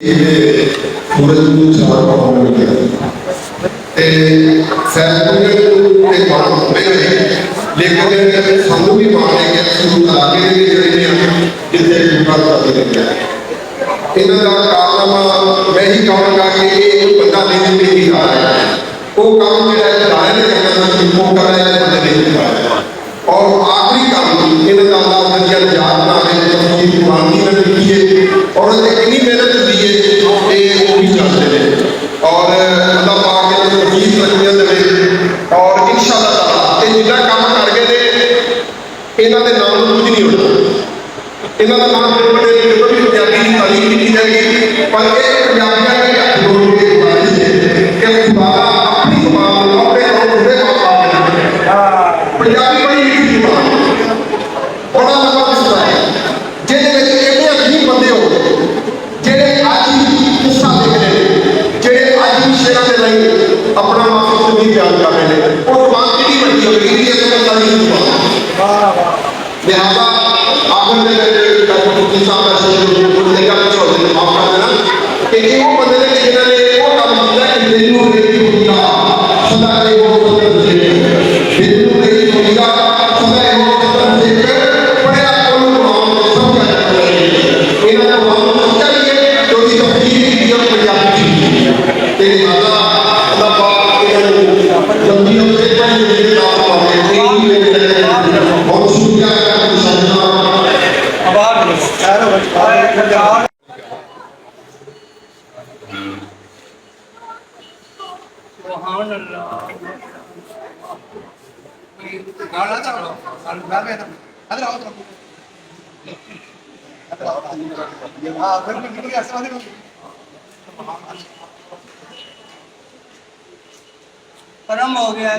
सूरज को चार पाँव मिल गया फैसले के बाण होते हुए लेकिन सानू भी माने कि शुरू आगे जितने विभाग करते गया इन्हों का कारनामा मैं ही कहूँगा कि एक बंदा नहीं नहीं आ रहा है वो काम जो दायरे में करना वो कर रहा है बंदे नहीं कर रहा है और आखिरी काम इन्होंने अल्लाह बंदियां याद ना है तफसीर कुरानी में लिखी है और इतनी मेहनत दी है ये वो भी जानते हैं और अल्लाह पाक ने तफसीर रखियां दे और इंशाअल्लाह ताला ये जितना काम कर गए थे इन्हों के नाम कुछ नहीं होना इन्हों का नाम बड़े जो भी पंजाबी की तारीफ की जाएगी पर एक पंजाबियों के हथ जोड़ के गुजारिश है कि खुदा अपनी जुबान अपने और खुदे पंजाबी बड़ी मीठी जुबान बड़ा लंबा रिश्ता है जिहदे विच इन्ने अजीब बंदे हो जिहड़े अज ही गुस्सा देख रहे हैं जिहड़े अज ही शेरां दे लई अपना मकसद नहीं बयान कर रहे हैं वो जुबान कितनी बड़ी होगी इन्नी असल तारीफ जुबान लिहाजा आखिर में डॉक्टर साहब का शेर बोलने का छोड़ देना माफ कर देना कि ये वो बंदे ने जिन्होंने वो काम किया कि दिल्लू रेडी होगा सदा के वो बंदे थे दिल्लू रेडी होगा सदा के वो बंदे थे बड़े आपको नाम समझा जाता है इन्होंने नाम समझा लिए जो कि तफसीर की और पंजाबी की तेरे अल्लाह पाक इन्होंने जल्दी से पहले नाम पाए बहुत शुक्रिया परम हो गया